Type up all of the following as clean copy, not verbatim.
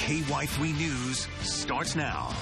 KY3 News starts now.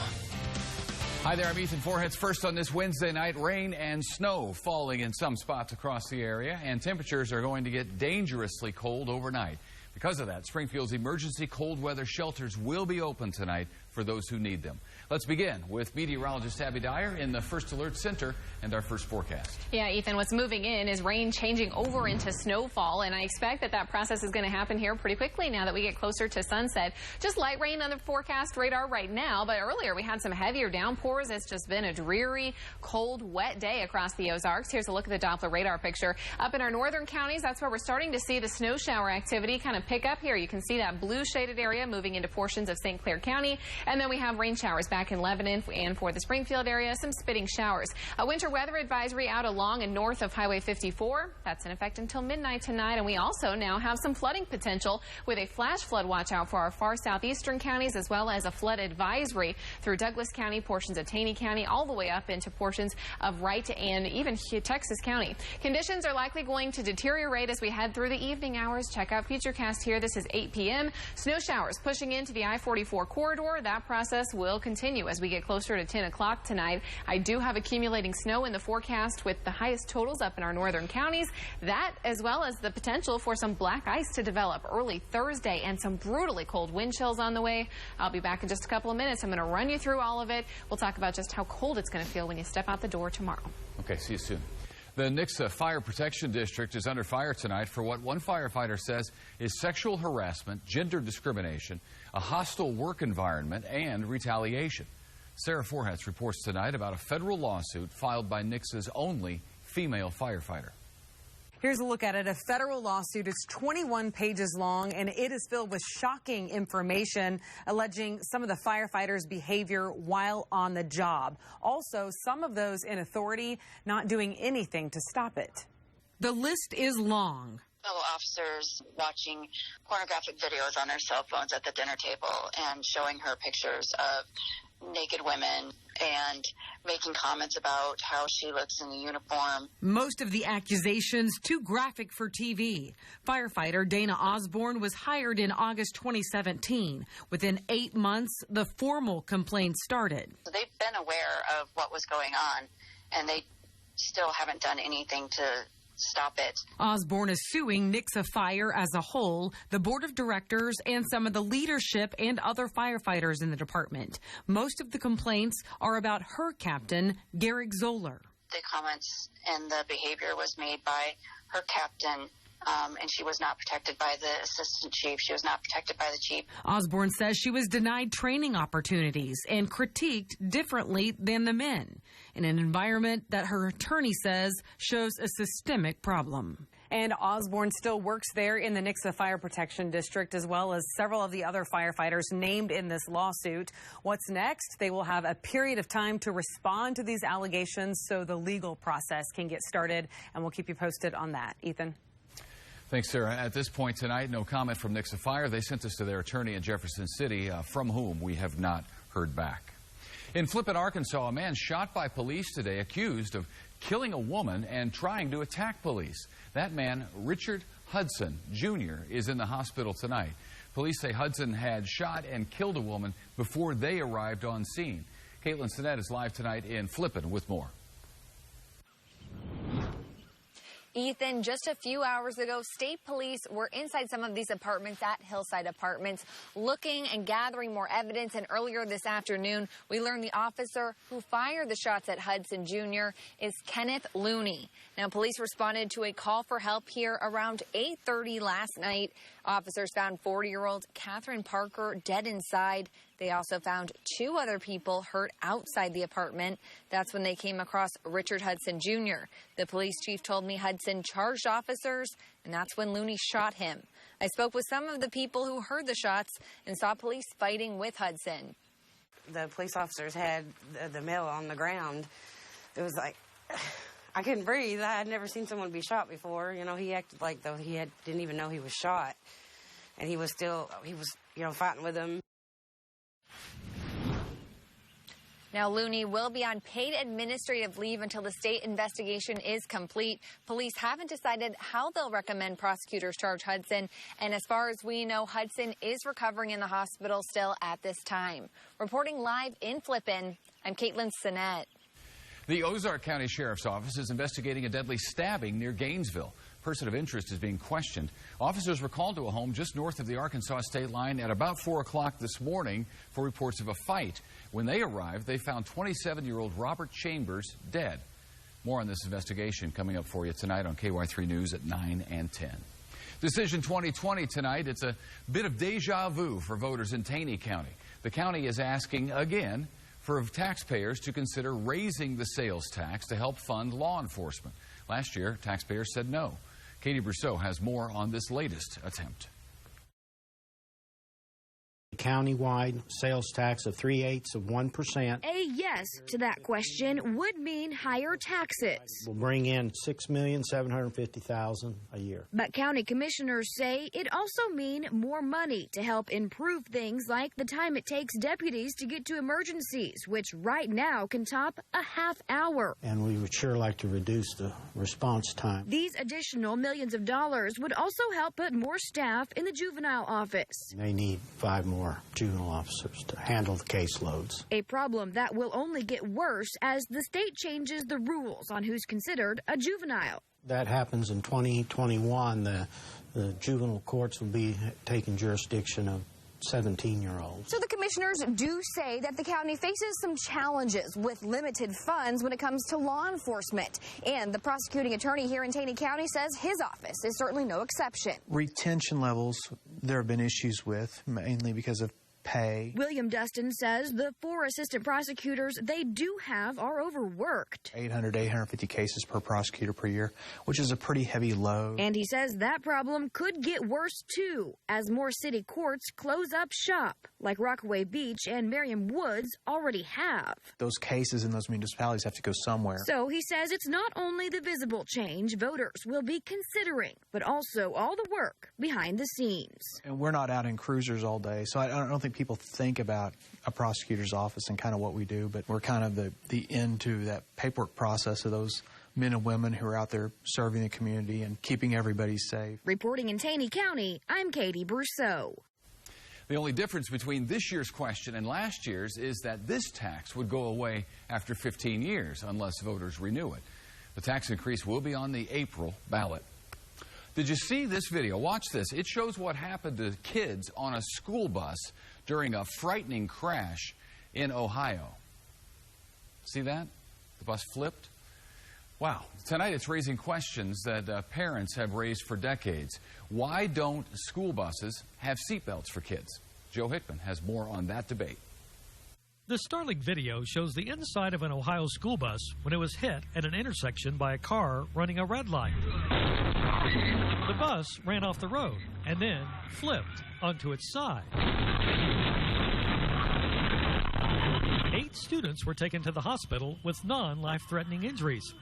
Hi there, I'm Ethan Forheads. First on this Wednesday night, rain and snow falling in some spots across the area, and temperatures are going to get dangerously cold overnight. Because of that, Springfield's emergency cold weather shelters will be open tonight for those who need them. Let's begin with meteorologist Abby Dyer in the First Alert Center and our first forecast. Yeah, Ethan, what's moving in is rain changing over into snowfall, and I expect that process is going to happen here pretty quickly now that we get closer to sunset. Just light rain on the forecast radar right now, but earlier we had some heavier downpours. It's just been a dreary, cold, wet day across the Ozarks. Here's a look at the Doppler radar picture. Up in our northern counties, that's where we're starting to see the snow shower activity kind of pick up here. You can see that blue shaded area moving into portions of St. Clair County, and then we have rain showers back in Lebanon, and for the Springfield area, some spitting showers. A winter weather advisory out along and north of Highway 54. That's in effect until midnight tonight, and we also now have some flooding potential with a flash flood watch out for our far southeastern counties, as well as a flood advisory through Douglas County, portions of Taney County, all the way up into portions of Wright and even Texas County. Conditions are likely going to deteriorate as we head through the evening hours. Check out Futurecast here. This is 8 p.m. Snow showers pushing into the I-44 corridor. That process will continue as we get closer to 10 o'clock tonight. I do have accumulating snow in the forecast with the highest totals up in our northern counties. That, as well as the potential for some black ice to develop early Thursday and some brutally cold wind chills on the way. I'll be back in just a couple of minutes. I'm going to run you through all of it. We'll talk about just how cold it's going to feel when you step out the door tomorrow. Okay, see you soon. The Nixa Fire Protection District is under fire tonight for what one firefighter says is sexual harassment, gender discrimination, a hostile work environment, and retaliation. Sarah Forhetz reports tonight about a federal lawsuit filed by Nixa's only female firefighter. Here's a look at it. A federal lawsuit is 21 pages long, and it is filled with shocking information alleging some of the firefighters' behavior while on the job. Also, some of those in authority not doing anything to stop it. The list is long. Fellow officers watching pornographic videos on their cell phones at the dinner table and showing her pictures of naked women and making comments about how she looks in the uniform. Most of the accusations too graphic for TV. Firefighter Dana Osborne was hired in August 2017. Within 8 months, the formal complaint started. So they've been aware of what was going on, and they still haven't done anything to stop it. Osborne is suing Nixa Fire as a whole, the board of directors, and some of the leadership and other firefighters in the department. Most of the complaints are about her captain, Garrick Zoller. The comments and the behavior was made by her captain, and she was not protected by the assistant chief. She was not protected by the chief. Osborne says she was denied training opportunities and critiqued differently than the men in an environment that her attorney says shows a systemic problem. And Osborne still works there in the Nixa Fire Protection District, as well as several of the other firefighters named in this lawsuit. What's next? They will have a period of time to respond to these allegations so the legal process can get started, and we'll keep you posted on that. Ethan? Thanks, Sarah. At this point tonight, no comment from Nixa Fire. They sent this to their attorney in Jefferson City, from whom we have not heard back. In Flippin, Arkansas, a man shot by police today accused of killing a woman and trying to attack police. That man, Richard Hudson, Jr., is in the hospital tonight. Police say Hudson had shot and killed a woman before they arrived on scene. Caitlin Sinnett is live tonight in Flippin with more. Ethan, just a few hours ago, state police were inside some of these apartments at Hillside Apartments looking and gathering more evidence. And earlier this afternoon, we learned the officer who fired the shots at Hudson Jr. is Kenneth Looney. Now, police responded to a call for help here around 8:30 last night. Officers found 40-year-old Catherine Parker dead inside. They also found 2 other people hurt outside the apartment. That's when they came across Richard Hudson Jr. The police chief told me Hudson charged officers, and that's when Looney shot him. I spoke with some of the people who heard the shots and saw police fighting with Hudson. The police officers had the male on the ground. It was like, I couldn't breathe. I had never seen someone be shot before. You know, he acted like though he didn't even know he was shot. And he was, fighting with them. Now, Looney will be on paid administrative leave until the state investigation is complete. Police haven't decided how they'll recommend prosecutors charge Hudson. And as far as we know, Hudson is recovering in the hospital still at this time. Reporting live in Flippin, I'm Caitlin Sinnett. The Ozarks County Sheriff's Office is investigating a deadly stabbing near Gainesville. Person of interest is being questioned. Officers were called to a home just north of the Arkansas state line at about 4 o'clock this morning for reports of a fight. When they arrived, they found 27-year-old Robert Chambers dead. More on this investigation coming up for you tonight on KY3 News at 9 and 10. Decision 2020 tonight. It's a bit of deja vu for voters in Taney County. The county is asking again for taxpayers to consider raising the sales tax to help fund law enforcement. Last year, taxpayers said no. Katie Brousseau has more on this latest attempt. Countywide sales tax of 0.375%. A yes to that question would mean higher taxes. Will bring in $6,750,000 a year. But county commissioners say it also mean more money to help improve things like the time it takes deputies to get to emergencies, which right now can top a half hour. And we would sure like to reduce the response time. These additional millions of dollars would also help put more staff in the juvenile office. They need 5 more juvenile officers to handle the caseloads. A problem that will only get worse as the state changes the rules on who's considered a juvenile. That happens in 2021. The juvenile courts will be taking jurisdiction of 17-year-olds. So the commissioners do say that the county faces some challenges with limited funds when it comes to law enforcement. And the prosecuting attorney here in Taney County says his office is certainly no exception. Retention levels, there have been issues with, mainly because of pay. William Dustin says the 4 assistant prosecutors they do have are overworked. 800 to 850 cases per prosecutor per year, which is a pretty heavy load. And he says that problem could get worse, too, as more city courts close up shop, like Rockaway Beach and Merriam Woods already have. Those cases in those municipalities have to go somewhere. So he says it's not only the visible change voters will be considering, but also all the work behind the scenes. And we're not out in cruisers all day, so I don't think people think about a prosecutor's office and kind of what we do, but we're kind of the end to that paperwork process of those men and women who are out there serving the community and keeping everybody safe. Reporting in Taney County, I'm Katie Brousseau. The only difference between this year's question and last year's is that this tax would go away after 15 years unless voters renew it. The tax increase will be on the April ballot. Did you see this video? Watch this. It shows what happened to kids on a school bus during a frightening crash in Ohio. See that? The bus flipped. Wow. Tonight it's raising questions that parents have raised for decades. Why don't school buses have seatbelts for kids? Joe Hickman has more on that debate. The startling video shows the inside of an Ohio school bus when it was hit at an intersection by a car running a red light. The bus ran off the road and then flipped onto its side. 8 students were taken to the hospital with non-life-threatening injuries.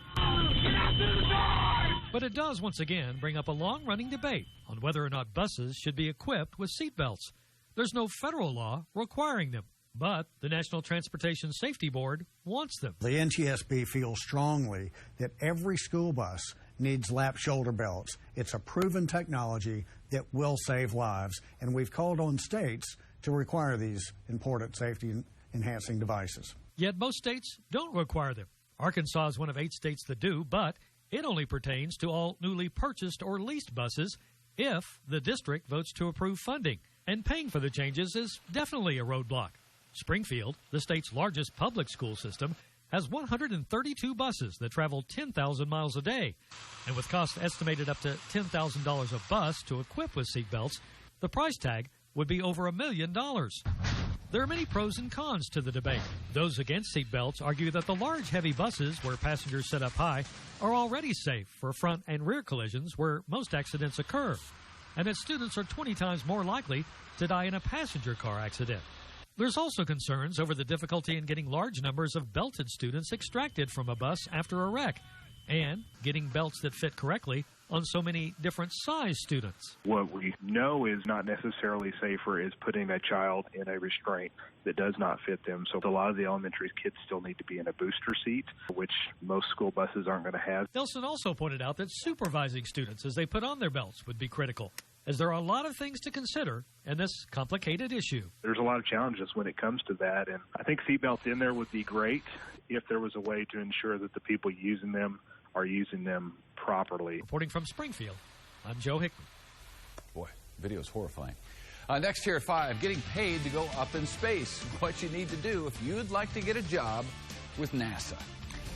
But it does once again bring up a long-running debate on whether or not buses should be equipped with seatbelts. There's no federal law requiring them, but the National Transportation Safety Board wants them. The NTSB feels strongly that every school bus needs lap shoulder belts. It's a proven technology that will save lives, and we've called on states to require these important safety-enhancing devices. Yet most states don't require them. Arkansas is one of 8 states that do, but it only pertains to all newly purchased or leased buses if the district votes to approve funding. And paying for the changes is definitely a roadblock. Springfield, the state's largest public school system, has 132 buses that travel 10,000 miles a day. And with costs estimated up to $10,000 a bus to equip with seatbelts, the price tag would be over $1 million. There are many pros and cons to the debate. Those against seatbelts argue that the large, heavy buses where passengers sit up high are already safe for front and rear collisions where most accidents occur, and that students are 20 times more likely to die in a passenger car accident. There's also concerns over the difficulty in getting large numbers of belted students extracted from a bus after a wreck, and getting belts that fit correctly on so many different size students. What we know is not necessarily safer is putting a child in a restraint that does not fit them. So a lot of the elementary kids still need to be in a booster seat, which most school buses aren't going to have. Nelson also pointed out that supervising students as they put on their belts would be critical, as there are a lot of things to consider in this complicated issue. There's a lot of challenges when it comes to that, and I think seatbelts in there would be great if there was a way to ensure that the people using them are using them properly. Reporting from Springfield, I'm Joe Hickman. Boy, video's horrifying. Next here at 5, getting paid to go up in space. What you need to do if you'd like to get a job with NASA.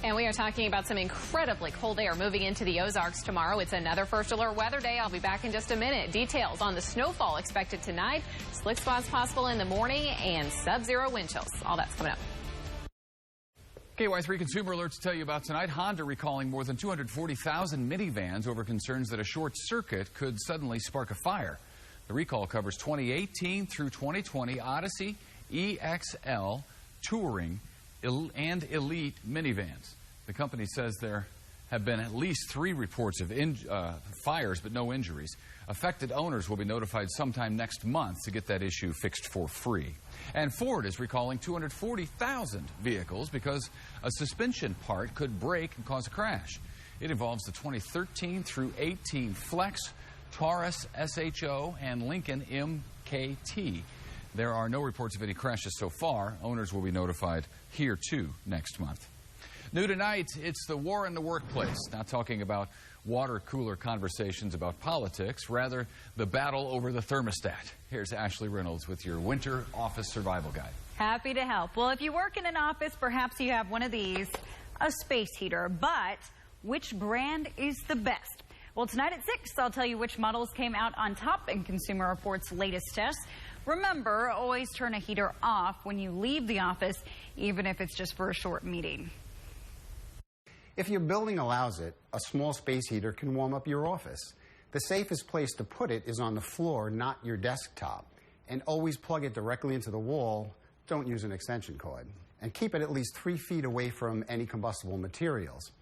And we are talking about some incredibly cold air moving into the Ozarks tomorrow. It's another first alert weather day. I'll be back in just a minute. Details on the snowfall expected tonight, slick spots possible in the morning, and sub-zero wind chills. All that's coming up. KY3 Consumer Alerts tell you about tonight. Honda recalling more than 240,000 minivans over concerns that a short circuit could suddenly spark a fire. The recall covers 2018 through 2020 Odyssey, EXL, Touring, and Elite minivans. The company says there have been at least 3 reports of fires, but no injuries. Affected owners will be notified sometime next month to get that issue fixed for free. And Ford is recalling 240,000 vehicles because a suspension part could break and cause a crash. It involves the 2013 through 18 Flex, Taurus SHO, and Lincoln MKT. There are no reports of any crashes so far. Owners will be notified here, too, next month. New tonight, it's the war in the workplace. Not talking about water cooler conversations about politics, rather the battle over the thermostat. Here's Ashley Reynolds with your winter office survival guide. Happy to help. Well, if you work in an office, perhaps you have one of these, a space heater. But which brand is the best? Well, tonight at 6, I'll tell you which models came out on top in Consumer Reports' latest tests. Remember, always turn a heater off when you leave the office, even if it's just for a short meeting. If your building allows it, a small space heater can warm up your office. The safest place to put it is on the floor, not your desktop. And always plug it directly into the wall. Don't use an extension cord. And keep it at least 3 feet away from any combustible materials.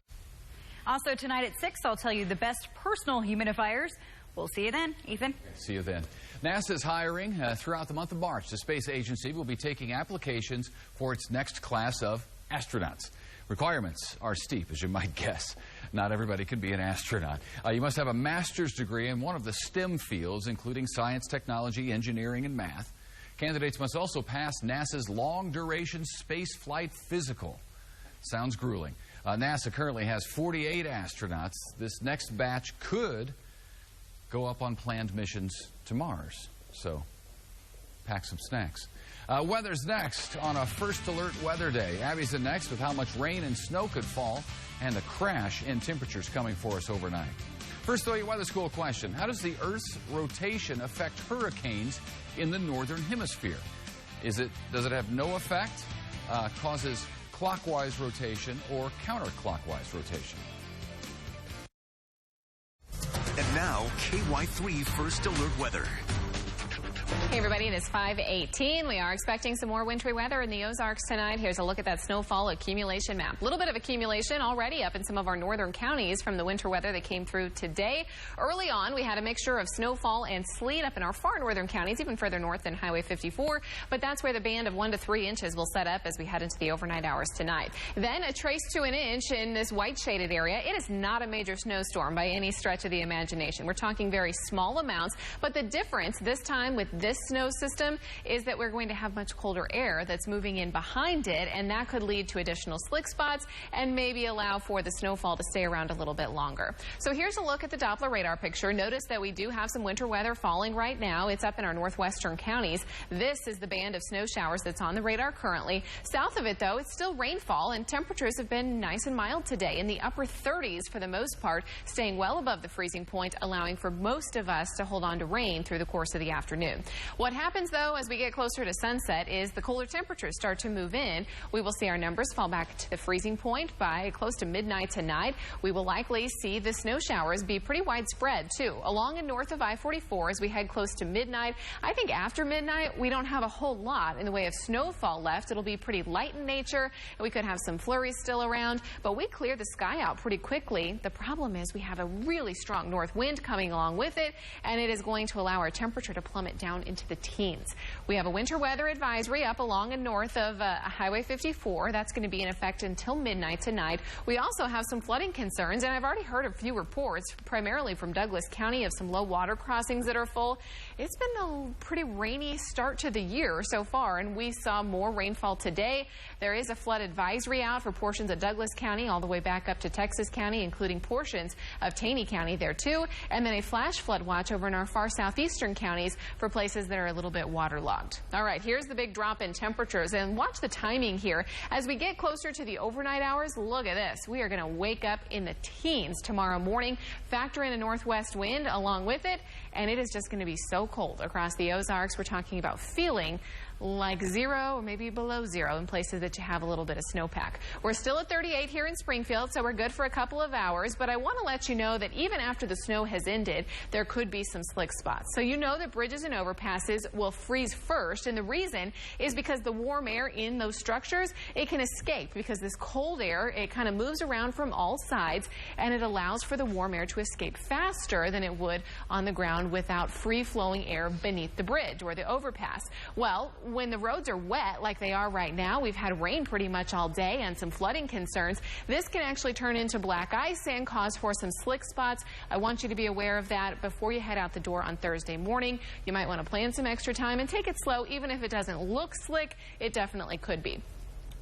Also tonight at 6, I'll tell you the best personal humidifiers. We'll see you then, Ethan. See you then. NASA's hiring throughout the month of March. The space agency will be taking applications for its next class of astronauts. Requirements are steep, as you might guess. Not everybody can be an astronaut. You must have a master's degree in one of the STEM fields, including science, technology, engineering, and math. Candidates must also pass NASA's long-duration space flight physical. Sounds grueling. NASA currently has 48 astronauts. This next batch could go up on planned missions to Mars. So, pack some snacks. Weather's next on a First Alert Weather Day. Abby's in next with how much rain and snow could fall and the crash in temperatures coming for us overnight. First, though, your weather school question. How does the Earth's rotation affect hurricanes in the northern hemisphere? Does it have no effect, causes clockwise rotation or counterclockwise rotation? And now, KY3 First Alert Weather. Hey everybody, it is 5:18. We are expecting some more wintry weather in the Ozarks tonight. Here's a look at that snowfall accumulation map. A little bit of accumulation already up in some of our northern counties from the winter weather that came through today. Early on, we had a mixture of snowfall and sleet up in our far northern counties, even further north than Highway 54. But that's where the band of 1 to 3 inches will set up as we head into the overnight hours tonight. Then a trace to an inch in this white shaded area. It is not a major snowstorm by any stretch of the imagination. We're talking very small amounts, but the difference this time with this snow system is that we're going to have much colder air that's moving in behind it, and that could lead to additional slick spots and maybe allow for the snowfall to stay around a little bit longer. So here's a look at the Doppler radar picture. Notice that we do have some winter weather falling right now. It's up in our northwestern counties. This is the band of snow showers that's on the radar currently. South of it, though, it's still rainfall, and temperatures have been nice and mild today in the upper 30s for the most part, staying well above the freezing point, allowing for most of us to hold on to rain through the course of the afternoon. What happens, though, as we get closer to sunset is the cooler temperatures start to move in. We will see our numbers fall back to the freezing point by close to midnight tonight. We will likely see the snow showers be pretty widespread, too, along and north of I-44 as we head close to midnight. I think after midnight, we don't have a whole lot in the way of snowfall left. It'll be pretty light in nature, and we could have some flurries still around, but we clear the sky out pretty quickly. The problem is we have a really strong north wind coming along with it, and it is going to allow our temperature to plummet down into the teens. We have a winter weather advisory up along and north of Highway 54. That's going to be in effect until midnight tonight. We also have some flooding concerns, and I've already heard a few reports, primarily from Douglas County, of some low water crossings that are full. It's been a pretty rainy start to the year so far, and we saw more rainfall today. There is a flood advisory out for portions of Douglas County all the way back up to Texas County, including portions of Taney County there too, and then a flash flood watch over in our far southeastern counties for places that are a little bit waterlogged. All right, here's the big drop in temperatures, and watch the timing here. As we get closer to the overnight hours, look at this. We are going to wake up in the teens tomorrow morning. Factor in a northwest wind along with it, and it is just going to be so cold across the Ozarks. We're talking about feeling like 0 or maybe below 0 in places that you have a little bit of snowpack. We're still at 38 here in Springfield, so we're good for a couple of hours, but I want to let you know that even after the snow has ended, there could be some slick spots. So you know that bridges and overpasses will freeze first, and the reason is because the warm air in those structures, it can escape because this cold air, it kind of moves around from all sides, and it allows for the warm air to escape faster than it would on the ground without free-flowing air beneath the bridge or the overpass. Well, when the roads are wet like they are right now, we've had rain pretty much all day and some flooding concerns. This can actually turn into black ice and cause for some slick spots. I want you to be aware of that before you head out the door on Thursday morning. You might want to plan some extra time and take it slow. Even if it doesn't look slick, it definitely could be.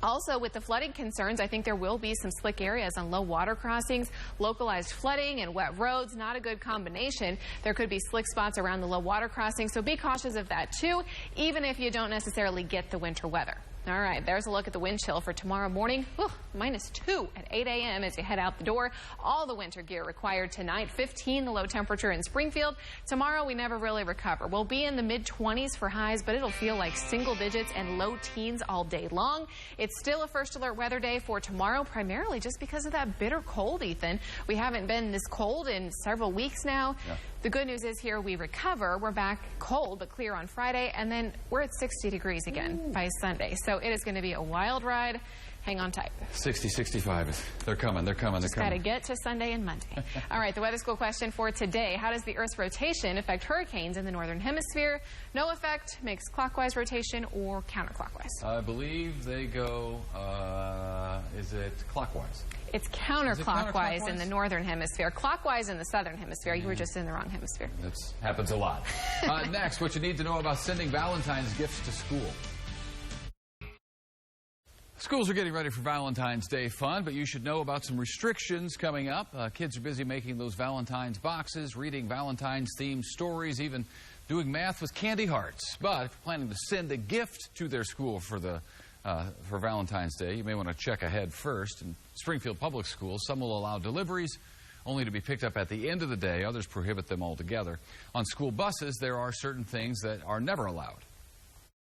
Also, with the flooding concerns, I think there will be some slick areas on low water crossings. Localized flooding and wet roads, not a good combination. There could be slick spots around the low water crossings, so be cautious of that too, even if you don't necessarily get the winter weather. All right, there's a look at the wind chill for tomorrow morning. -2 at 8 a.m. as you head out the door. All the winter gear required tonight. 15 the low temperature in Springfield. Tomorrow we never really recover. We'll be in the mid-20s for highs, but it'll feel like single digits and low teens all day long. It's still a first alert weather day for tomorrow, primarily just because of that bitter cold, Ethan. We haven't been this cold in several weeks now. Yeah. The good news is here we recover. We're back cold but clear on Friday, and then we're at 60 degrees again by Sunday. So it is going to be a wild ride. Hang on tight. 60, 65. They're coming. They're coming. They're coming. Got to get to Sunday and Monday. All right, the weather school question for today. How does the Earth's rotation affect hurricanes in the northern hemisphere? No effect, makes clockwise rotation or counterclockwise? I believe they go, is it clockwise? It's counterclockwise in the northern hemisphere. Clockwise in the southern hemisphere. You were just in the wrong hemisphere. That happens a lot. Next, what you need to know about sending Valentine's gifts to school. Schools are getting ready for Valentine's Day fun, but you should know about some restrictions coming up. Kids are busy making those Valentine's boxes, reading Valentine's-themed stories, even doing math with candy hearts. But if you're planning to send a gift to their school for Valentine's Day, you may want to check ahead first. In Springfield Public Schools, some will allow deliveries only to be picked up at the end of the day. Others prohibit them altogether. On school buses, there are certain things that are never allowed.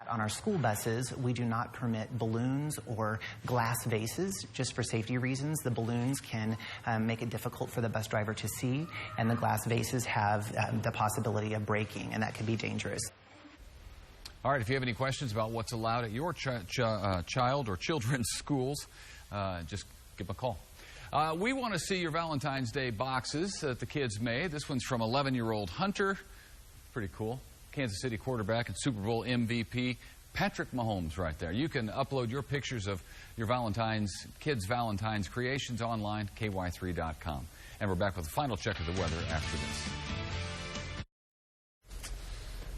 On our school buses, we do not permit balloons or glass vases just for safety reasons. The balloons can make it difficult for the bus driver to see, and the glass vases have the possibility of breaking, and that can be dangerous. All right, if you have any questions about what's allowed at your child or children's schools, just give them a call. We want to see your Valentine's Day boxes that the kids made. This one's from 11-year-old Hunter. Pretty cool. Kansas City quarterback and Super Bowl MVP Patrick Mahomes right there. You can upload your pictures of your kids' Valentine's creations online, ky3.com. And we're back with a final check of the weather after this.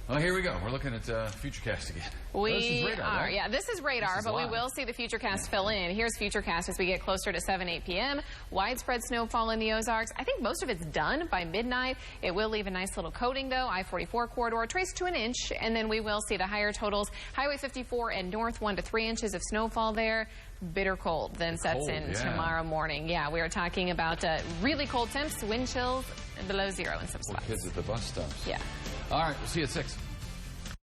Well, here we go. We're looking at Futurecast again. This is radar, right? Yeah, this is radar, but we will see the Futurecast fill in. Here's Futurecast as we get closer to 7, 8 p.m. Widespread snowfall in the Ozarks. I think most of it's done by midnight. It will leave a nice little coating, though. I-44 corridor traced to an inch, and then we will see the higher totals. Highway 54 and north, 1 to 3 inches of snowfall there. Bitter cold then sets in tomorrow morning. Yeah, we are talking about really cold temps, wind chills below 0 in some spots. Kids at the bus stops. Yeah. All right, we'll see you at 6.